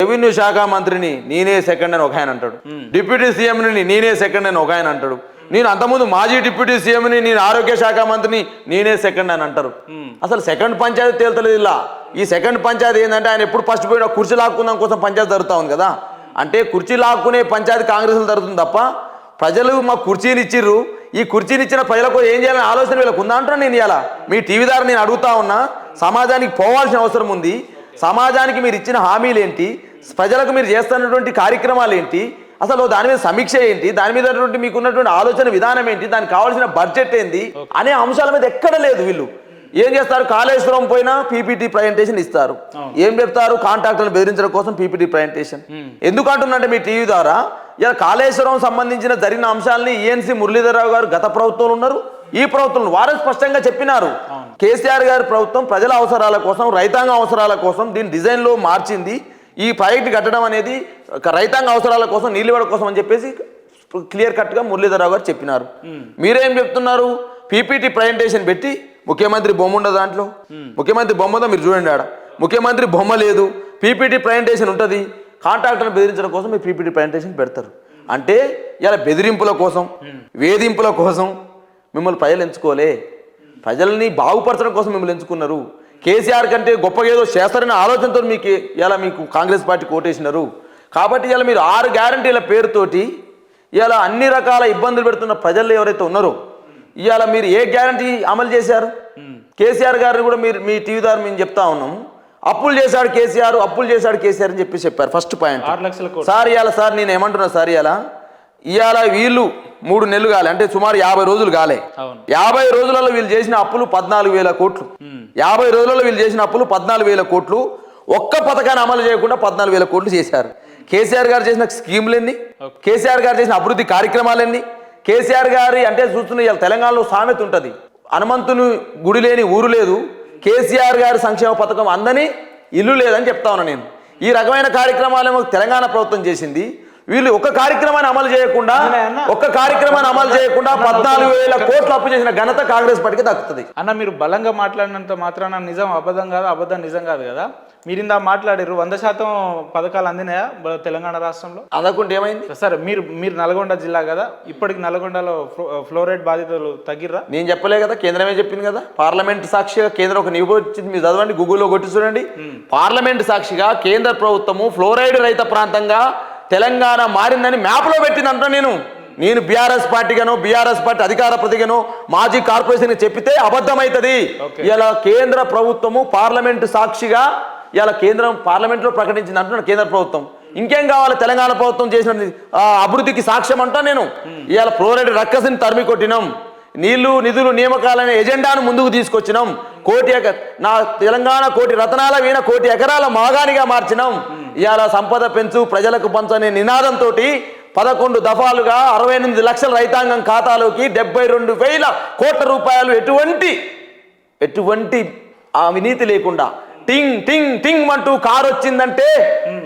Revenue శాఖ మంత్రిని నేనే సెకండ్ అని ఒక ఆయన అంటాడు, డిప్యూటీ సీఎంని నేనే సెకండ్ అని ఒక ఆయన అంటాడు, నేను అంతకుముందు మాజీ డిప్యూటీ సీఎంని, నేను ఆరోగ్య శాఖ మంత్రిని నేనే సెకండ్ అని అంటారు. అసలు సెకండ్ పంచాయతీ తేలుతలేదు. ఇలా ఈ సెకండ్ పంచాయతీ ఏంటంటే ఆయన ఎప్పుడు ఫస్ట్ పోయినా కుర్చీ లాక్కుందాం కోసం పంచాయతీ జరుగుతూ ఉంది కదా. అంటే కుర్చీ లాక్కునే పంచాయతీ కాంగ్రెస్లో జరుగుతుంది తప్ప ప్రజలు మాకు కుర్చీని ఇచ్చిర్రు, ఈ కుర్చీని ఇచ్చిన ప్రజలకు ఏం చేయాలని ఆలోచన వీళ్ళకు ఉందా అంటున్నా. నేను ఇలా మీ టీవీ ద్వారా నేను అడుగుతా ఉన్నా, సమాజానికి పోవాల్సిన అవసరం ఉంది. సమాజానికి మీరు ఇచ్చిన హామీలు ఏంటి, ప్రజలకు మీరు చేస్తున్నటువంటి కార్యక్రమాలు ఏంటి, అసలు దాని మీద సమీక్ష ఏంటి, దాని మీద మీకున్నటువంటి ఆలోచన విధానం ఏంటి, దానికి కావాల్సిన బడ్జెట్ ఏంటి అనే అంశాల మీద ఎక్కడ లేదు. వీళ్ళు ఏం చేస్తారు, కాళేశ్వరం పోయినా పీపీటీ ప్రజెంటేషన్ ఇస్తారు. ఏం చెప్తారు, కాంట్రాక్టర్లను బెదిరించడం కోసం పీపీటీ ప్రజెంటేషన్. ఎందుకు అంటున్నట్టే మీ టీవీ ద్వారా ఇలా కాళేశ్వరం సంబంధించిన జరిగిన అంశాలని ఈఎన్సీ మురళీధరరావు గారు గత ప్రభుత్వంలో ఉన్నారు, ఈ ప్రభుత్వంలో వారు స్పష్టంగా చెప్పినారు. కేసీఆర్ గారి ప్రభుత్వం ప్రజల అవసరాల కోసం, రైతాంగ అవసరాల కోసం దీని డిజైన్లో మార్చింది. ఈ ప్రాజెక్టు కట్టడం అనేది రైతాంగ అవసరాల కోసం, నీళ్ళివ్వడం కోసం అని చెప్పేసి క్లియర్ కట్గా మురళీధరరావు గారు చెప్పినారు. మీరేం చెప్తున్నారు, పీపీటీ ప్రజెంటేషన్ పెట్టి ముఖ్యమంత్రి బొమ్మ ఉండదు దాంట్లో. ముఖ్యమంత్రి బొమ్మతో మీరు చూడండి, ఆడ ముఖ్యమంత్రి బొమ్మ లేదు, పీపీటీ ప్రజెంటేషన్ ఉంటుంది. కాంట్రాక్టర్ని బెదిరించడం కోసం మీరు పీపీటీ ప్రజెంటేషన్ పెడతారు. అంటే ఇలా బెదిరింపుల కోసం, వేధింపుల కోసం మిమ్మల్ని ప్రజలు ఎంచుకోలే, ప్రజల్ని బాగుపరచడం కోసం మిమ్మల్ని ఎంచుకున్నారు. కేసీఆర్ కంటే గొప్పగా ఏదో చేస్తారనే ఆలోచనతో మీకు కాంగ్రెస్ పార్టీ కోటేసినారు. కాబట్టి ఇలా మీరు 6 గ్యారంటీల పేరుతోటి ఇలా అన్ని రకాల ఇబ్బందులు పెడుతున్న ప్రజలు ఎవరైతే ఉన్నారో ఇవాళ మీరు ఏ గ్యారంటీ అమలు చేశారు? కేసీఆర్ గారిని కూడా మీరు మీ టీవీ ద్వారా మేము చెప్తా ఉన్నాము, అప్పులు చేశాడు కేసీఆర్, అప్పులు చేశాడు కేసీఆర్ అని చెప్పారు. ఫస్ట్ పాయింట్ 6 లక్షల సార్. సార్ నేను ఏమంటున్నా సార్, ఇవాళ వీళ్ళు 3 నెలలు కాలే, అంటే సుమారు 50 రోజులు కాలే. 50 రోజులలో వీళ్ళు చేసిన అప్పులు 14,000 కోట్లు. 50 రోజులలో వీళ్ళు చేసిన అప్పులు 14,000 కోట్లు. ఒక్క పథకాన్ని అమలు చేయకుండా 14,000 కోట్లు చేశారు. కేసీఆర్ గారు చేసిన స్కీములన్నీ, కేసీఆర్ గారు చేసిన అభివృద్ధి కార్యక్రమాలన్నీ, కేసీఆర్ గారి అంటే చూస్తున్న ఇవాళ తెలంగాణలో సామెత ఉంటుంది, హనుమంతుని గుడి లేని ఊరు లేదు, కేసీఆర్ గారి సంక్షేమ పథకం అందని ఇల్లు లేదని చెప్తా ఉన్నా నేను. ఈ రకమైన కార్యక్రమాలేమో తెలంగాణ ప్రభుత్వం చేసింది. వీళ్ళు ఒక్క కార్యక్రమాన్ని అమలు చేయకుండా 14,000 కోట్లు అప్పు చేసిన ఘనత కాంగ్రెస్ పార్టీకి దక్కుతుంది. అన్న మీరు బలంగా మాట్లాడినంత మాత్రాన నిజం అబద్ధం కాదు, అబద్ధం నిజం కాదు కదా. మీరు ఇందా మాట్లాడారు 100% పథకాలు అందినాయా తెలంగాణ రాష్ట్రంలో? అందకుంటే ఏమైంది? సరే మీరు నల్గొండ జిల్లా కదా, ఇప్పటికి నల్గొండలో ఫ్లోరైడ్ బాధితులు తగ్గిర్రా? నేను చెప్పలే కదా, కేంద్రమే చెప్పింది కదా. పార్లమెంట్ సాక్షిగా కేంద్రం ఒక నివేదిక వచ్చింది, మీరు చదవండి, గూగుల్లో కొట్టి చూడండి. పార్లమెంట్ సాక్షిగా కేంద్ర ప్రభుత్వము ఫ్లోరైడ్ రహిత ప్రాంతంగా తెలంగాణ మారిందని మ్యాప్లో పెట్టిందంట. నేను బీఆర్ఎస్ పార్టీగానో, బీఆర్ఎస్ పార్టీ అధికార ప్రతిగానో, మాజీ కార్పొరేషన్ చెప్పితే అబద్ధమవుతుంది. ఇలా కేంద్ర ప్రభుత్వము పార్లమెంటు సాక్షిగా ఇలా కేంద్రం పార్లమెంట్లో ప్రకటించింది అంటున్నాడు కేంద్ర ప్రభుత్వం. ఇంకేం కావాలి, తెలంగాణ ప్రభుత్వం చేసిన అభివృద్ధికి సాక్ష్యం అంటా నేను. ఇవాళ ఫ్లోరైడ్ రక్కసిని తరిమి కొట్టినాం, నీళ్లు నిధులు నియామకాలనే ఎజెండాను ముందుకు తీసుకొచ్చినాం, నా తెలంగాణ కోటి రతనాల వీణ 1 కోటి ఎకరాల మాగానిగా మార్చినాం. ఇవాళ సంపద పెంచు ప్రజలకు పంచనే నినాదంతో 11 దఫాలుగా 68 లక్షల రైతాంగం ఖాతాలోకి 72,000 కోట్ల రూపాయలు ఎటువంటి అవినీతి లేకుండా టింగ్ టింగ్ టింగ్ అంటూ కారు వచ్చిందంటే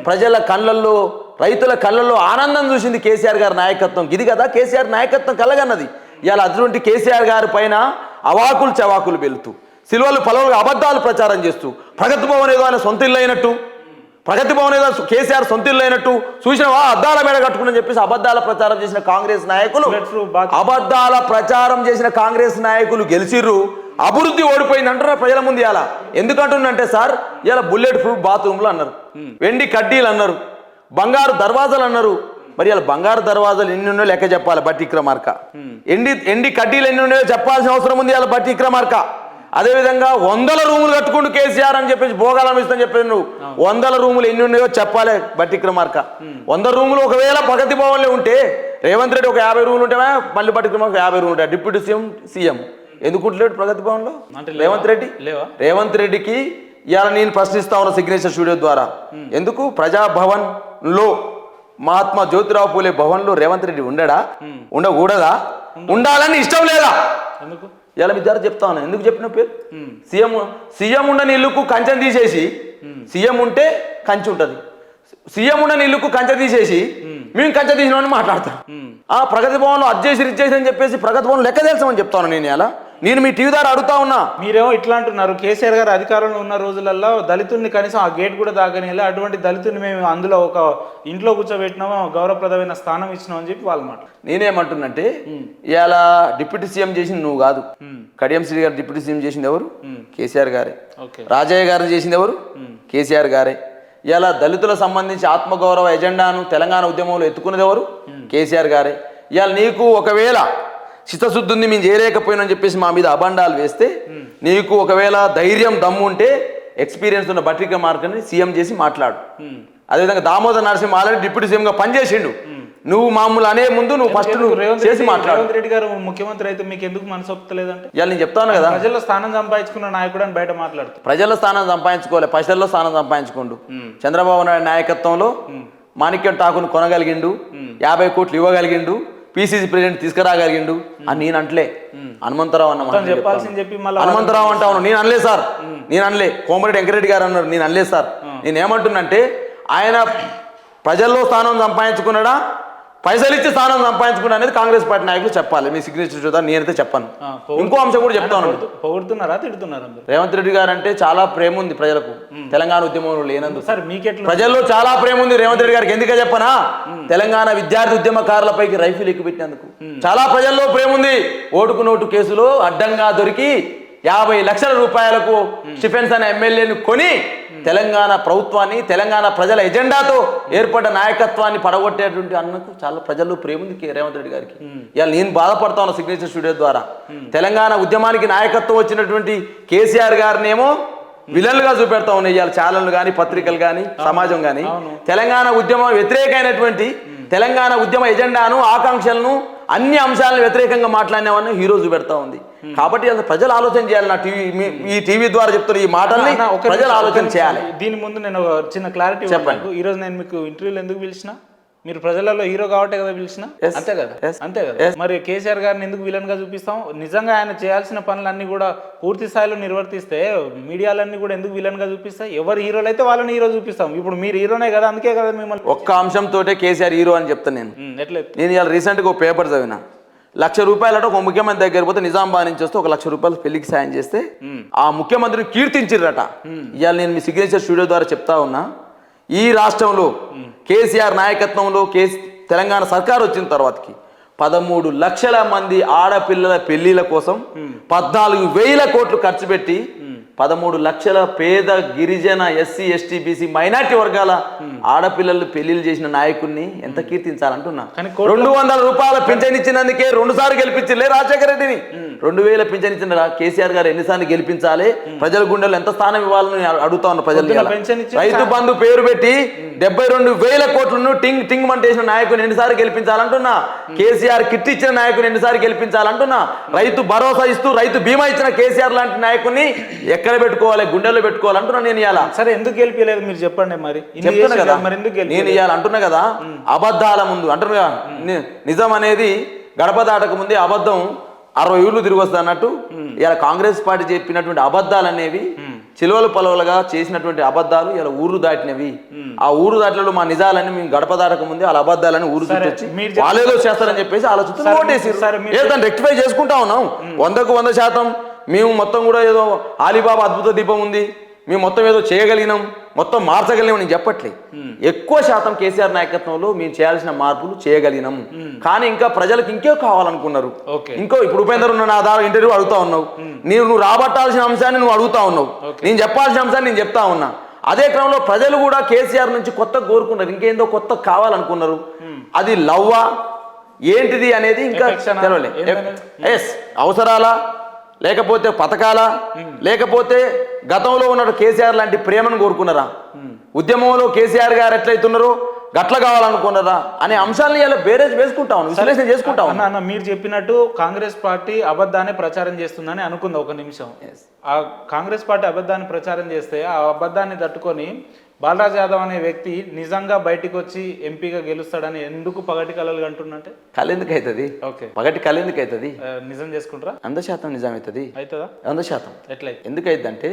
ప్రజల కళ్ళల్లో, రైతుల కళ్ళల్లో ఆనందం చూసింది కేసీఆర్ గారి నాయకత్వం. ఇది కదా కేసీఆర్ నాయకత్వం కలగన్నది. ఇవాళ అటువంటి కేసీఆర్ గారి పైన అవాకులు చవాకులు వెళుతూ, సిల్వలు పలవలుగా అబద్ధాలు ప్రచారం చేస్తూ, ప్రగతి భవన్ ఏదో ఆయన సొంత ఇల్లు అయినట్టు, ప్రగతి భవన్ ఏదో కేసీఆర్ సొంత ఇల్లు అయినట్టు, చూసినవా అద్దాల మీద కట్టుకుని చెప్పేసి అబద్ధాల ప్రచారం చేసిన కాంగ్రెస్ నాయకులు గెలిచిర్రు. అభివృద్ధి ఓడిపోయింది అంటున్నారు ప్రజల ముందు. ఇలా ఎందుకంటుందంటే సార్, ఇలా బుల్లెట్ ప్రూఫ్ బాత్రూమ్లు అన్నారు, వెండి కడ్డీలు అన్నారు, బంగారు దర్వాజాలు అన్నారు. మరి ఇలా బంగారు దర్వాజాలు ఎన్ని ఉన్నాయో లెక్క చెప్పాలి బట్టి విక్రమార్క. ఎండి కడ్డీలు ఎన్ని ఉన్నాయో చెప్పాల్సిన అవసరం ఉంది ఇలా బట్టి విక్రమార్క. అదేవిధంగా 100 రూములు కట్టుకుంటూ కేసీఆర్ అని చెప్పేసి భోగాలం ఇస్తాను చెప్పేసి నువ్వు 100 రూములు ఎన్ని ఉన్నాయో చెప్పాలి బట్టి విక్రమార్క. 100 రూములు ఒకవేళ ప్రగతి భవన్లో ఉంటే రేవంత్ రెడ్డి ఒక 50 రూములు ఉంటే మళ్ళీ బట్టి విక్రమార్క 50 రూములు ఉంటాయి. డిప్యూటీ సీఎం ఎందుకుంటలేడు ప్రగతి భవన్లో రేవంత్ రెడ్డికి ఇవాళ నేను ప్రశ్నిస్తా ఉన్న సిగ్నేచర్ స్టూడియో ద్వారా, ఎందుకు ప్రజాభవన్ లో మహాత్మా జ్యోతిరావు పూలే భవన్ లో రేవంత్ రెడ్డి ఉండకూడదా? ఉండాలని ఇష్టం లేదా? ఇలా మీ ద్వారా చెప్తా ఉన్నా. ఎందుకు చెప్పిన పేరు సీఎం ఉండని ఇల్లుకు కంచెం తీసేసి, సీఎం ఉంటే కంచె ఉంటుంది, సీఎం ఉండని ఇల్లుకు కంచె తీసేసి మేము కంచె తీసిన మాట్లాడతాం. ప్రగతి భవన్లో అజ్జేసి ఇచ్చేసి అని చెప్పేసి ప్రగతి భవన్ లెక్క తెలుసామని చెప్తాను నేను. ఇలా నేను మీ టీవీ ద్వారా అడుగుతా ఉన్నా. మీరేమో ఇట్లా అంటున్నారు, కేసీఆర్ గారు అధికారంలో ఉన్న రోజులలో దళితుల్ని కనీసం ఆ గేట్ కూడా దాగనిలే, అటువంటి దళితుల్ని మేము అందులో ఒక ఇంట్లో కూర్చోబెట్టినామో గౌరవప్రదమైన స్థానం ఇచ్చినాం అని చెప్పి వాళ్ళు మాట. నేనేమంటున్నంటే ఇవాళ డిప్యూటీ సీఎం చేసింది నువ్వు కాదు, కడియం శ్రీ గారు డిప్యూటీ సీఎం చేసింది ఎవరు? కేసీఆర్ గారే. రాజయ్య గారిని చేసింది ఎవరు? కేసీఆర్ గారే. ఇలా దళితులకు సంబంధించి ఆత్మగౌరవ ఎజెండాను తెలంగాణ ఉద్యమంలో ఎత్తుకున్నది ఎవరు? కేసీఆర్ గారే. ఇవాళ నీకు ఒకవేళ చిత్తశుద్ధి ఉంది మేము చేయలేకపోయినా చెప్పేసి మా మీద అబండాలు వేస్తే, నీకు ఒకవేళ ధైర్యం దమ్ము ఉంటే ఎక్స్పీరియన్స్ ఉన్న బట్రిక మార్గని సీఎం చేసి మాట్లాడు. అదేవిధంగా దామోదర్ నరసింహ ఆల్రెడీ డిప్యూటీ సీఎంగా పనిచేసిండు. నువ్వు మామూలు అనే ముందు నువ్వు ఫస్ట్ చేసి మాట్లాడు. రేవంత్ రెడ్డి గారు ముఖ్యమంత్రి అయితే మీకు ఎందుకు మనసు ఒప్పుతలేదంటే? ఇవాళ నేను చెప్తాను కదా, ప్రజల్లో స్థానం సంపాదించుకున్న నాయకుడు అని బయట మాట్లాడుతూ ప్రజల్లో స్థానం సంపాదించుకోవాలి, ప్రజల్లో స్థానం సంపాదించుకోండు. చంద్రబాబు నాయుడు నాయకత్వంలో మాణిక్యం ఠాకూర్ని కొనగలిగిండు, 50 కోట్లు ఇవ్వగలిగిండు, పిసిసి ప్రెసిడెంట్ తీసుకురాగలిగిండు అని నేను అంటలే. హనుమంతరావు అన్న చెప్పాల్సింది చెప్పి మళ్ళీ హనుమంతరావు అంటావు, నేను అనలే సార్, నేను అనలే. కోమరెడ్డి వెంకరెడ్డి గారు అన్నారు, నేను అనలేదు సార్. నేను ఏమంటున్నంటే ఆయన ప్రజల్లో స్థానం సంపాదించుకున్నాడా, పైసలు ఇచ్చి స్థానం సంపాదించుకున్నా అనేది కాంగ్రెస్ పార్టీ నాయకులు చెప్పాలి. మీ సిగ్నేచర్ చూద్దా, నేనైతే చెప్పాను. ఇంకో అంశం కూడా చెప్తాను. పొగుడుతున్నారా తిడుతున్నారా? రేవంత్ రెడ్డి గారు అంటే చాలా ప్రేమ ఉంది ప్రజలకు, తెలంగాణ ఉద్యమంలో లేనందుకు. సార్ మీకెట్లా ప్రజల్లో చాలా ప్రేమ ఉంది రేవంత్ రెడ్డి గారికి. ఎందుకే చెప్పనా, తెలంగాణ విద్యార్థి ఉద్యమకారులపైకి రైఫిల్ ఎక్కుపెట్టినందుకు చాలా ప్రజల్లో ప్రేమ ఉంది. ఓటుకు నోటు కేసులో అడ్డంగా దొరికి 50 లక్షల రూపాయలకు స్టిఫెన్స్ అనే ఎమ్మెల్యేని కొని తెలంగాణ ప్రభుత్వాన్ని, తెలంగాణ ప్రజల ఎజెండాతో ఏర్పడ్డ నాయకత్వాన్ని పడగొట్టేటువంటి అన్నకు చాలా ప్రజల్లో ప్రేమ ఉంది రేవంత్ రెడ్డి గారికి. ఇవాళ నేను బాధపడతా ఉన్నా సిగ్నేచర్ స్టూడియో ద్వారా. తెలంగాణ ఉద్యమానికి నాయకత్వం వచ్చినటువంటి కేసీఆర్ గారిని ఏమో విలన్లుగా చూపెడతా ఉన్నాయి ఇవాళ ఛానళ్ళు కానీ, పత్రికలు కానీ, సమాజం కానీ. తెలంగాణ ఉద్యమం వ్యతిరేకమైనటువంటి తెలంగాణ ఉద్యమ ఎజెండాను, ఆకాంక్షలను, అన్ని అంశాలను వ్యతిరేకంగా మాట్లాడినామని హీరో చూపెడతా ఉంది. కాబట్టి అంత ప్రజలు ఆలోచన చేయాలి. నా ఈ టీవీ ద్వారా చెప్తున్న ఈ మాటల్ని ప్రజలు ఆలోచన చేయాలి. దీని ముందు నేను ఒక చిన్న క్లారిటీ చెప్పాను. ఈ రోజు నేను మీకు ఇంటర్వ్యూలు ఎందుకు పిలిచిన? మీరు ప్రజలలో హీరో కాబట్టి కదా పిలిచిన, అంతే కదా? అంతే కదా. మరి కేసీఆర్ గారిని ఎందుకు విలన్ గా చూపిస్తాం? నిజంగా ఆయన చేయాల్సిన పనులన్నీ కూడా పూర్తి స్థాయిలో నిర్వర్తిస్తే మీడియాలన్నీ కూడా ఎందుకు విలన్ గా చూపిస్తాయి? ఎవరు హీరోలు అయితే వాళ్ళని హీరో చూపిస్తాం. ఇప్పుడు మీరు హీరోనే కదా, అందుకే కదా మిమ్మల్ని ఒక్క అంశంతో కేసీఆర్ హీరో అని చెప్తాను నేను. ఎట్లా? నేను ఇవాళ రీసెంట్గా ఒక పేపర్ చదివిన, 1,00,000 రూపాయలట ఒక ముఖ్యమంత్రి దగ్గర పోతే నిజామాబాద్ నుంచి వస్తే 1,00,000 రూపాయలు పెళ్లికి సాయం చేస్తే ఆ ముఖ్యమంత్రిని కీర్తించిర్రట. ఇవాళ నేను మీ సిగ్నేచర్ స్టూడియో ద్వారా చెప్తా ఉన్నా, ఈ రాష్ట్రంలో కేసీఆర్ నాయకత్వంలో తెలంగాణ సర్కార్ వచ్చిన తర్వాతకి 13 లక్షల మంది ఆడపిల్లల పెళ్లిల కోసం 14,000 కోట్లు ఖర్చు పెట్టి 13 లక్షల పేద గిరిజన ఎస్సీ ఎస్టీ బీసీ మైనార్టీ వర్గాల ఆడపిల్లలు పెళ్లిళ్ళు చేసిన నాయకుడిని ఎంత కీర్తించాలంటున్నా. 200 రూపాయల పింఛన్ ఇచ్చినందుకే 2 సార్లు గెలిపించలే రాజశేఖర రెడ్డిని. 2,000 పింఛన్ ఇచ్చిన కేసీఆర్ గారు ఎన్నిసార్లు గెలిపించాలి, ప్రజల గుండెల్లో ఎంత స్థానం ఇవ్వాలని అడుగుతా ఉన్న ప్రజలు. రైతు బంధు పేరు పెట్టి 72,000 కోట్లను టింగ్ టింగ్ మంటేసిన నాయకుని ఎన్నిసార్లు గెలిపించాలంటున్నా. కేసీఆర్ కిట్ ఇచ్చిన నాయకుని ఎన్నిసార్లు గెలిపించాలంటున్నా. రైతు భరోసా ఇస్తూ రైతు బీమా ఇచ్చిన కేసీఆర్ లాంటి నాయకుని ఎక్కడ పెట్టుకోవాలి, గుండెల్లో పెట్టుకోవాలంటున్నా. నేను ఇవాళ సరే ఎందుకు గెలిపలేదు మీరు చెప్పండి. మరి చెప్తున్నా కదా, నేను ఇవాళ అంటున్నా కదా, అబద్ధాల ముందు అంటున్నా. నిజం అనేది గడప దాటక ముందే అబద్ధం 60 ఊళ్ళు తిరిగి వస్తుంది అన్నట్టు ఇలా కాంగ్రెస్ పార్టీ చెప్పినటువంటి అబద్ధాలు అనేవి చిలువలు పలువలుగా చేసినటువంటి అబద్ధాలు ఇలా ఊరు దాటినవి. ఆ ఊరు దాటిలో మా నిజాలని మేము గడప దాటక ముందే వాళ్ళ అబద్ధాలని ఊరు చుట్టొచ్చి వాళ్ళేదో చేస్తారని చెప్పేసి ఆలోచిస్తూ ఓటేసి దాన్ని రెక్టిఫై చేసుకుంటా ఉన్నాం. 100కు 100% మేము మొత్తం కూడా ఏదో ఆలీబాబా అద్భుత దీపం ఉంది, మేము మొత్తం ఏదో చేయగలిగినాం, మొత్తం మార్చగలిగినాం నేను చెప్పట్లే. ఎక్కువ శాతం కేసీఆర్ నాయకత్వంలో మేము చేయాల్సిన మార్పులు చేయగలిగినాం. కానీ ఇంకా ప్రజలకు ఇంకో కావాలనుకున్నారు. ఇంకో ఇప్పుడు ఉపేందర్ ఉన్న నా ద్వారా ఇంటర్వ్యూ అడుగుతా ఉన్నావు, నువ్వు రాబట్టాల్సిన అంశాన్ని నువ్వు అడుగుతా ఉన్నావు, నేను చెప్పాల్సిన అంశాన్ని నేను చెప్తా ఉన్నా. అదే క్రమంలో ప్రజలు కూడా కేసీఆర్ నుంచి కొత్త కోరుకున్నారు, ఇంకేందో కొత్త కావాలనుకున్నారు. అది లవ్వా ఏంటిది అనేది ఇంకా తెలవలే. అవసరాలా, లేకపోతే పథకాలా, లేకపోతే గతంలో ఉన్న కేసీఆర్ లాంటి ప్రేమను కోరుకున్నారా, ఉద్యమంలో కేసీఆర్ గారు ఎట్లయితున్నారో గట్ల కావాలనుకున్నారా అనే అంశాలను ఇలా బేరేజ్ వేసుకుంటా ఉన్నాం, విశ్లేషణ చేసుకుంటా ఉన్నాం. అన్న మీరు చెప్పినట్టు కాంగ్రెస్ పార్టీ అబద్ధాన్ని ప్రచారం చేస్తుందని అనుకుందాం ఒక నిమిషం. ఆ కాంగ్రెస్ పార్టీ అబద్ధాన్ని ప్రచారం చేస్తే ఆ అబద్ధాన్ని తట్టుకొని బాలరాజ్ యాదవ్ అనే వ్యక్తి నిజంగా బయటికి వచ్చి ఎంపీగా గెలుస్తాడని ఎందుకు పగటి కళలు అంటున్నట్టే? కళెందుకు అవుతుంది? పగటి కళెందుకు అవుతుంది? నిజం చేసుకుంటారా? 100% నిజం అవుతుంది. అవుతుందా? 100%. ఎట్లా ఎందుకు అవుతుందంటే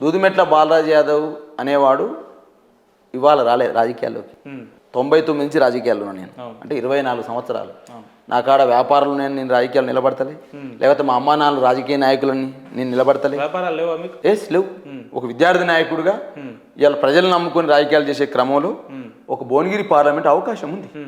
దూదిమెట్ల బాలరాజ్ యాదవ్ అనేవాడు ఇవాళ రాలే రాజకీయాల్లోకి. 99 నుంచి రాజకీయాల్లో నేను, అంటే 24 సంవత్సరాలు. నా కాడ వ్యాపారాలు నేను రాజకీయాలు నిలబడతలే, లేకపోతే మా అమ్మా నాన్న రాజకీయ నాయకులని నేను నిలబడతలే. వ్యాపారాలు లేవా మీకు? లేవు. ఒక విద్యార్థి నాయకుడిగా ఇవాళ ప్రజలను నమ్ముకొని రాజకీయాలు చేసే క్రమంలో ఒక భువనగిరి పార్లమెంట్ అవకాశం ఉంది.